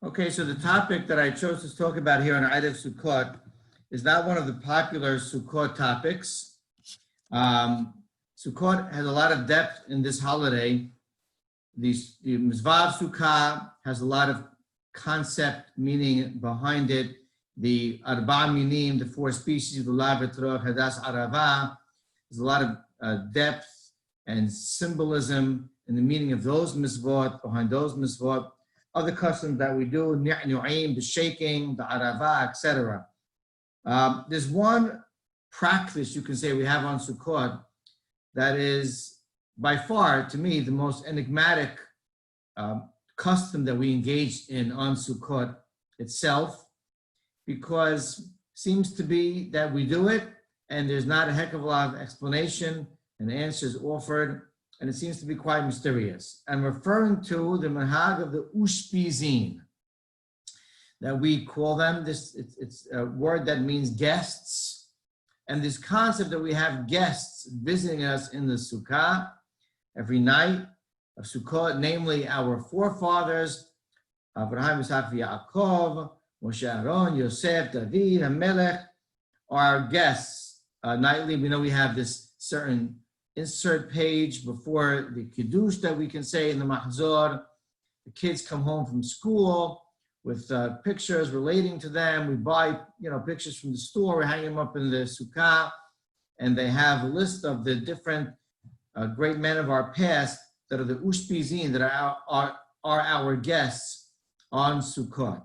Okay, so the topic that I chose to talk about here on Eid Sukkot is not one of the popular Sukkot topics. Sukkot has a lot of depth in this holiday. The Mizvav Sukkah has a lot of concept meaning behind it. The Arba Minim, the four species, the Lulav, Etrog, Hadas, Arava, there's a lot of depth and symbolism in the meaning of those mitzvot, behind those mitzvot. Other customs that we do, Ni'nu'im, the shaking, the Arava, etc. There's one practice you can say we have on Sukkot that is by far, to me, the most enigmatic custom that we engage in on Sukkot itself, because it seems to be that we do it and there's not a heck of a lot of explanation and answers offered, and it seems to be quite mysterious. I'm referring to the manhag of the Ushpizin, that we call them. It's a word that means guests, and this concept that we have guests visiting us in the Sukkah every night of Sukkot, namely our forefathers, Abraham, Isaac, Yaakov, Moshe, Aaron, Yosef, David, Hamelech, are our guests. Nightly, we know we have this certain insert page before the Kiddush that we can say in the Mahzor. The kids come home from school with pictures relating to them. We buy, pictures from the store, we hang them up in the Sukkah, and they have a list of the different great men of our past that are the Ushpizin, that are our guests on Sukkot.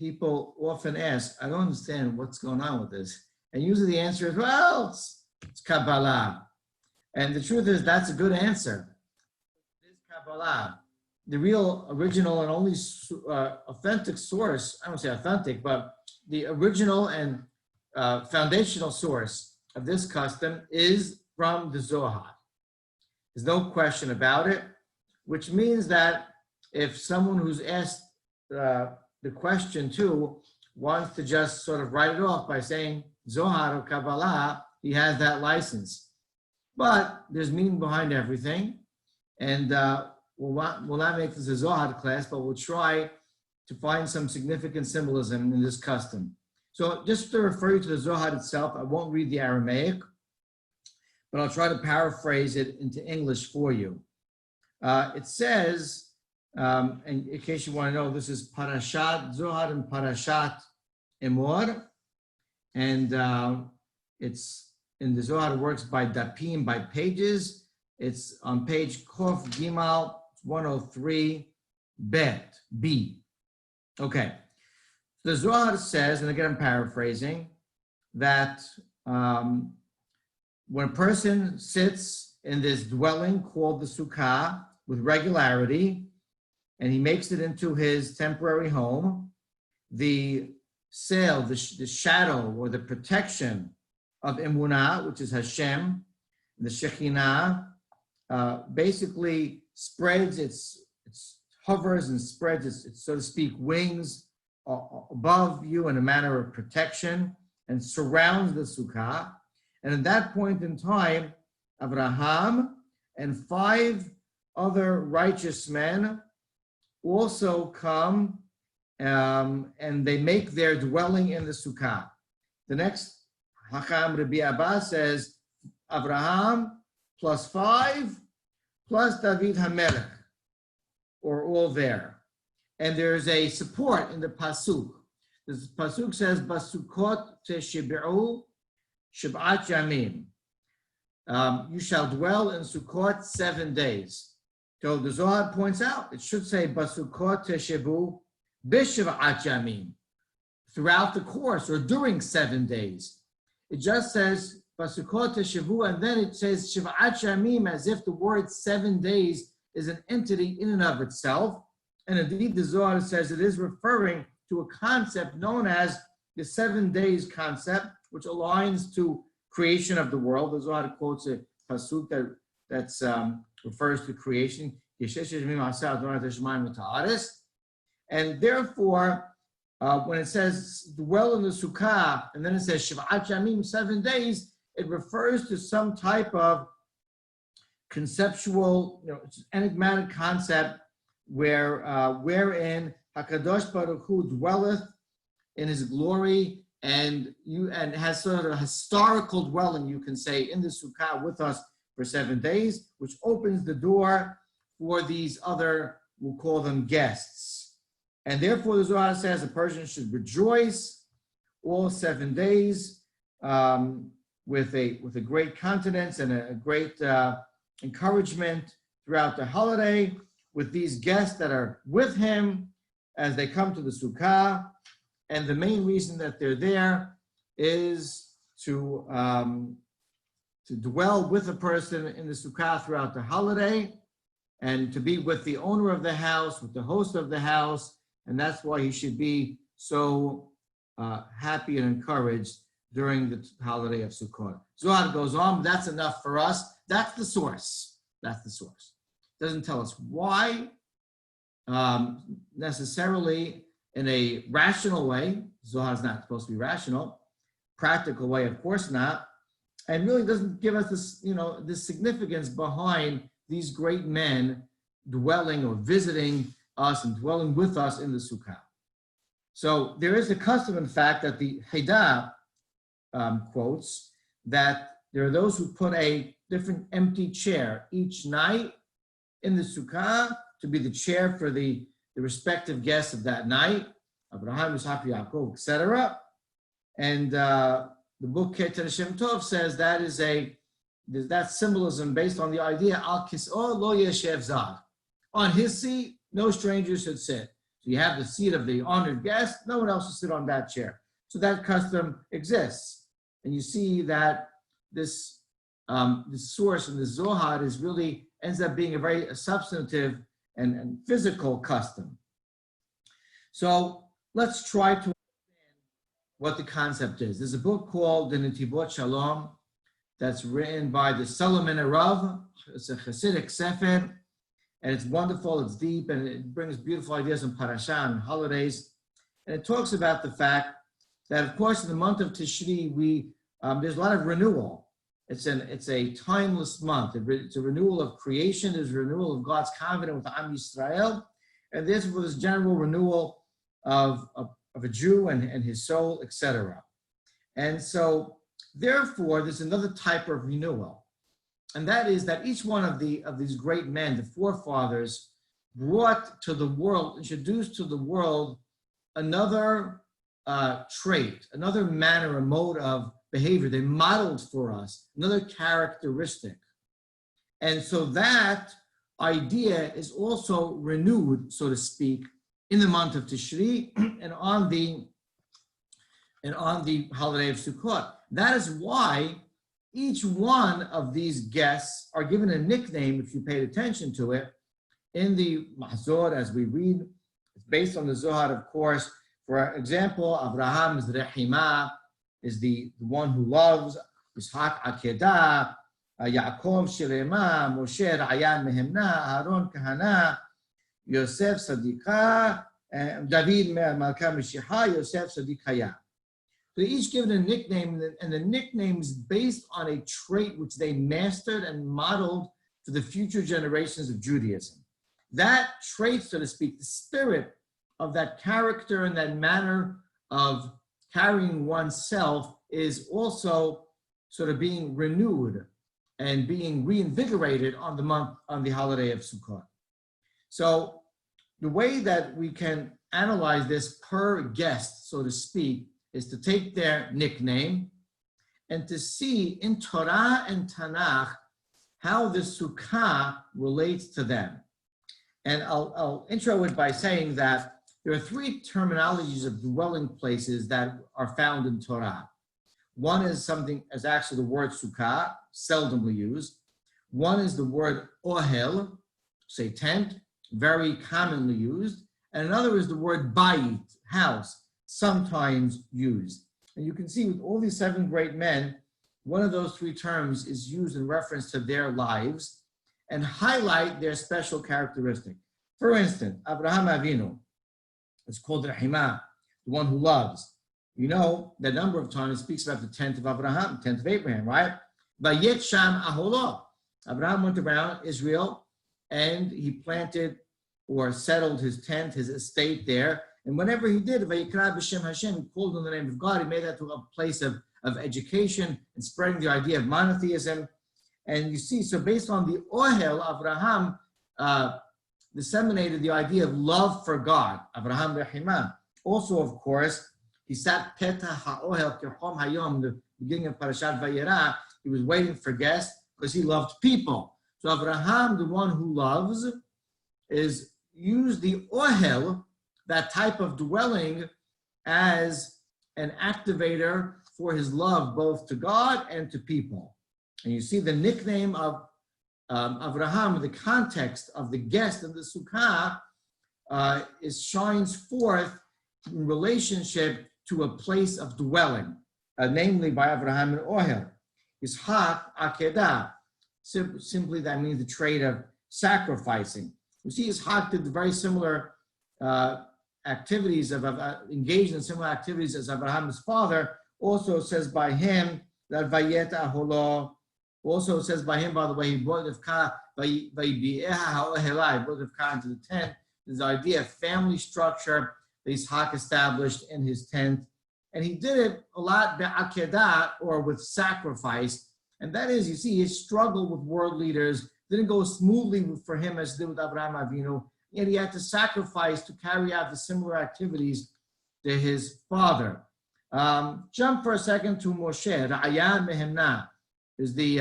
People often ask, I don't understand what's going on with this. And usually the answer is, well, it's Kabbalah. And the truth is, that's a good answer. It's Kabbalah. The real, original, and only authentic source, I don't say authentic, but the original and foundational source of this custom is from the Zohar. There's no question about it, which means that if someone who's asked the question too wants to just sort of write it off by saying Zohar or Kabbalah, he has that license. But there's meaning behind everything, and we'll not make this a Zohar class, but we'll try to find some significant symbolism in this custom. So just to refer you to the Zohar itself, I won't read the Aramaic, but I'll try to paraphrase it into English for you. It says, and in case you want to know, this is Parashat Zohar and Parashat Emor, and it's in the Zohar, it works by dapim, by pages. It's on page Kof Gimal 103 Bet B. Okay. The Zohar says, and again I'm paraphrasing, that when a person sits in this dwelling called the Sukkah with regularity, and he makes it into his temporary home, the sail, the shadow or the protection of Emunah, which is Hashem, the Shekhinah, basically spreads its hovers and spreads its, so to speak, wings above you in a manner of protection and surrounds the Sukkah. And at that point in time, Abraham and 5 other righteous men also come and they make their dwelling in the Sukkah. The next Hakam Rabbi Abba says Abraham plus 5 plus David Hamelech, or all there. And there's a support in the Pasuk. The Pasuk says, Basukot teshibi'u shib'at yamim. You shall dwell in Sukkot 7 days. So the Zohar points out, it should say, Basukot teshibu b'shib'at yamim, throughout the course or during 7 days. It just says, Basukot teshivu, and then it says, Shib'at yamim, as if the word 7 days is an entity in and of itself. And indeed, the Zohar says it is referring to a concept known as the 7 days concept, which aligns to creation of the world. The Zohar quotes a pasuk that refers to creation. And therefore, when it says dwell in the Sukkah, and then it says Shiv'at Yamim, 7 days, it refers to some type of conceptual, enigmatic concept wherein Hakadosh Baruch Hu dwelleth in his glory, and has sort of a historical dwelling, you can say, in the Sukkah with us for 7 days, which opens the door for these other, we'll call them guests. And therefore, the Zohar says a person should rejoice all 7 days with a great countenance and a great encouragement throughout the holiday with these guests that are with him as they come to the Sukkah. And the main reason that they're there is to dwell with a person in the Sukkah throughout the holiday and to be with the owner of the house, with the host of the house. And that's why he should be so happy and encouraged during the holiday of Sukkot. Zohar goes on, but that's enough for us. That's the source. That's the source. Doesn't tell us why necessarily in a rational way. Zohar is not supposed to be rational. Practical way, of course not. And really doesn't give us this, this significance behind these great men dwelling or visiting us and dwelling with us in the Sukkah. So there is a custom, in fact, that the Haidah quotes that there are those who put a different empty chair each night in the Sukkah to be the chair for the respective guests of that night, Abraham, Isaac, Yaakov, etc. And the book Keter Shem Tov says that symbolism based on the idea al kis'o lo yeshev zar. On his seat, no stranger should sit. So you have the seat of the honored guest, no one else will sit on that chair. So that custom exists. And you see that this source in the Zohar ends up being a very substantive and physical custom. So let's try to understand what the concept is. There's a book called the Netivot Shalom that's written by the Solomon Rav. It's a Hasidic Sefer, and it's wonderful, it's deep, and it brings beautiful ideas on parasha and holidays. And it talks about the fact that, of course, in the month of Tishri, there's a lot of renewal. It's a timeless month. It's a renewal of creation. There's a renewal of God's covenant with Am Yisrael. And there's this general renewal of a Jew and his soul, etc. And so, therefore, there's another type of renewal. And that is that each one of these great men, the forefathers, brought to the world, introduced to the world another trait, another manner or mode of behavior. They modeled for us another characteristic. And so that idea is also renewed, so to speak, in the month of Tishri and on the holiday of Sukkot. That is why each one of these guests are given a nickname, if you paid attention to it, in the Mahzor as we read. It's based on the Zohar, of course. For example, Abraham is Rehimah, is the one who loves, Ishaq Akedah, Yaakov Shirema, Moshe Ra'ayan Mehemna, Aaron Kahana, Yosef Sadiqa, David Malka Meshicha, Yosef Sadiqaya. So each given a nickname, and the nickname is based on a trait which they mastered and modeled for the future generations of Judaism. That trait, so to speak, the spirit of that character and that manner of carrying oneself is also sort of being renewed and being reinvigorated on the holiday of Sukkot. So the way that we can analyze this per guest, so to speak, is to take their nickname and to see in Torah and Tanakh how the Sukkah relates to them. And I'll intro it by saying that there are three terminologies of dwelling places that are found in Torah. One is actually the word Sukkah, seldomly used. One is the word Ohel, say tent, very commonly used. And another is the word Bayit, house, sometimes used. And you can see with all these 7 great men, one of those 3 terms is used in reference to their lives and highlight their special characteristic. For instance, Abraham Avinu, it's called Rahimah, the one who loves. You know, that number of times it speaks about the tent of Abraham, tent of Abraham, right? Vayet Sham Aholo. Abraham went around Israel and he planted or settled his tent, his estate there. And whenever he did, Vayikra b'Shem Hashem, he called on the name of God. He made that to a place of education and spreading the idea of monotheism. And you see, so based on the Ohel, Abraham disseminated the idea of love for God. Abraham Rehimah. Also, of course, he sat Petah HaOhel Kechom Hayom, the beginning of Parashat Vayera. He was waiting for guests because he loved people. So Abraham, the one who loves, is used the Ohel, that type of dwelling, as an activator for his love both to God and to people. And you see the nickname of Abraham, the context of the guest of the Sukkah, shines forth in relationship to a place of dwelling, namely by Abraham and Ohel. Ishaq Akedah, simply that means the trait of sacrificing. You see, Ishaq did very similar activities, engaged in similar activities as Abraham's father. Also says by him that Vayeta Holo. Also says by him, by the way, he brought Rivka into the tent. This idea of family structure that Ishaq established in his tent. And he did it a lot be'akedah, or with sacrifice. And that is, you see, his struggle with world leaders didn't go smoothly for him as it did with Abraham Avinu. Yet he had to sacrifice to carry out the similar activities to his father. Jump for a second to Moshe. Ra'aya Mehemna is the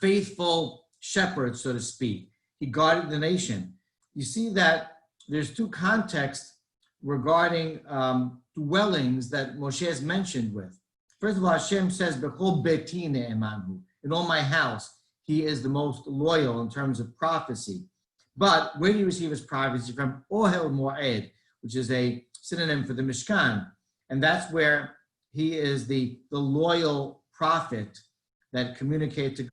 faithful shepherd, so to speak. He guarded the nation. You see that there's two contexts regarding dwellings that Moshe is mentioned with. First of all, Hashem says, "Bechol beti ne'emanhu," in all my house, he is the most loyal in terms of prophecy. But where do you receive his prophecy? From Ohel Moed, which is a synonym for the Mishkan. And that's where he is the loyal prophet that communicates to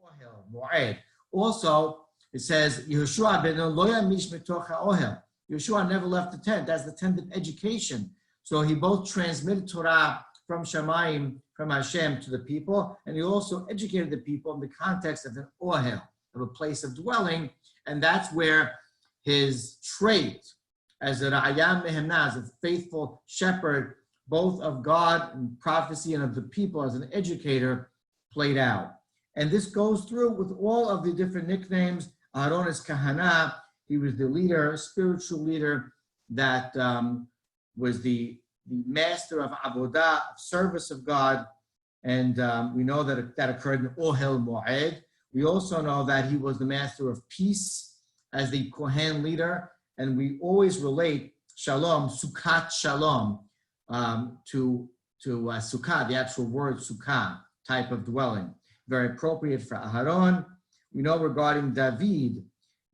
Ohel Moed. Also, it says, Yehoshua ben Loya mish mitoch ha'ohel. Yehoshua never left the tent. That's the tent of education. So he both transmitted Torah from Shamayim, from Hashem to the people, and he also educated the people in the context of an ohel, of a place of dwelling, and that's where his trait as a Ra'ayam Mehemna, as a faithful shepherd, both of God and prophecy and of the people as an educator, played out. And this goes through with all of the different nicknames. Aaron is Kahana. He was the leader, spiritual leader that was the master of avodah, of service of God. And we know that that occurred in Ohel Moed. We also know that he was the master of peace as the Kohen leader. And we always relate Shalom, Sukkot Shalom, to Sukkah, the actual word Sukkah, type of dwelling. Very appropriate for Aharon. We know regarding David,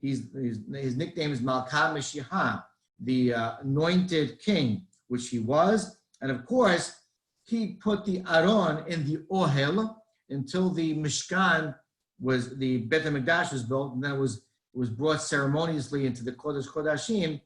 his nickname is Malka Meshiach, the anointed king, which he was. And of course, he put the Aron in the Ohel until the Mishkan the Beit HaMikdash was built, and then it was brought ceremoniously into the Kodesh Kodashim.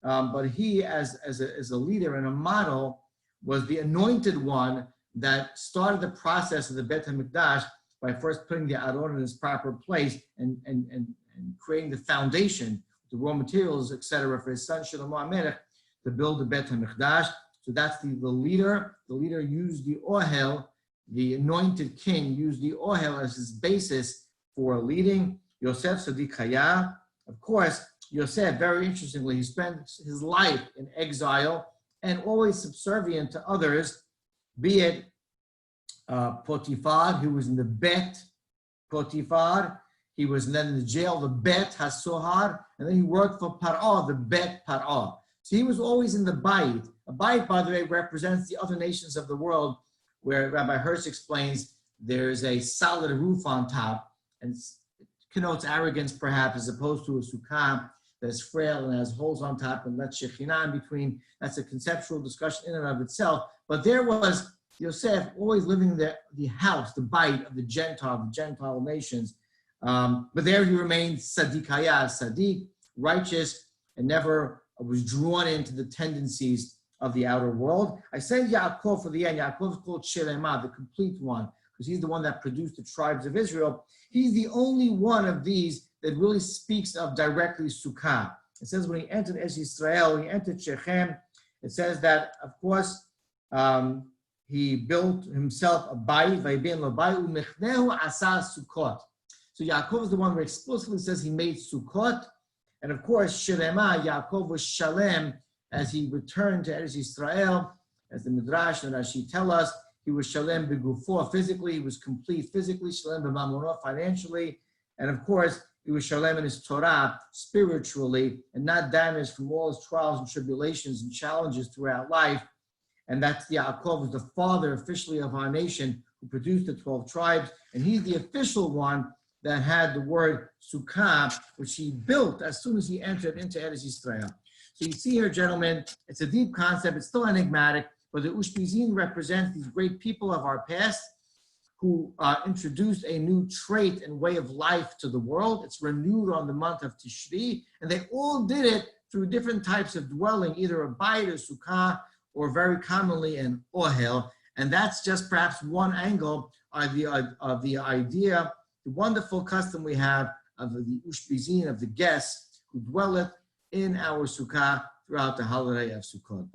But he, as a leader and a model, was the anointed one that started the process of the Beit HaMikdash by first putting the Aron in its proper place and creating the foundation, the raw materials, etc., for his son Shlomo HaMelech to build the Beit HaMikdash. So that's the leader. The leader used the Ohel, the anointed king used the Ohel as his basis for leading. Yosef Sadiq Haya, of course, Yosef, very interestingly, he spent his life in exile and always subservient to others, be it Potiphar, who was in the Bet Potiphar, he was then in the jail, the Bet HaSohar, and then he worked for Par'ah, the Bet Par'ah. So he was always in the Bayit. A Bayit, by the way, represents the other nations of the world, where Rabbi Hirsch explains there's a solid roof on top, and it connotes arrogance, perhaps, as opposed to a sukkah that is frail and has holes on top and lets Shekhinah in between. That's a conceptual discussion in and of itself. But there was Yosef always living in the house, the Bayit of the Gentile nations. But there he remained Sadiqaya, Sadiq, righteous, and never was drawn into the tendencies of the outer world. I said Yaakov for the end. Yaakov is called Shelema, the complete one, because he's the one that produced the tribes of Israel. He's the only one of these that really speaks of directly Sukkah. It says when he entered Eretz Yisrael, he entered Shechem. It says that, of course, he built himself a bayit, vayibin lo bayit, umechnehu asa Sukkot. So Yaakov is the one who explicitly says he made Sukkot. And of course, Shilema, Yaakov was Shalem as he returned to Eretz Yisrael. As the Midrash and Rashi tell us, he was Shalem b'gufo, physically, he was complete physically, Shalem b'mamonah, financially. And of course, he was Shalem in his Torah, spiritually, and not damaged from all his trials and tribulations and challenges throughout life. And that's Yaakov, the father officially of our nation, who produced the 12 tribes. And he's the official one that had the word Sukkah, which he built as soon as he entered into Eretz Yisrael. So you see here, gentlemen, it's a deep concept. It's still enigmatic, but the Ushpizin represents these great people of our past who introduced a new trait and way of life to the world. It's renewed on the month of Tishri, and they all did it through different types of dwelling, either a bayit or Sukkah, or very commonly an ohel. And that's just perhaps one angle of the idea, the wonderful custom we have of the Ushpizin, of the guests who dwelleth in our Sukkah throughout the holiday of Sukkot.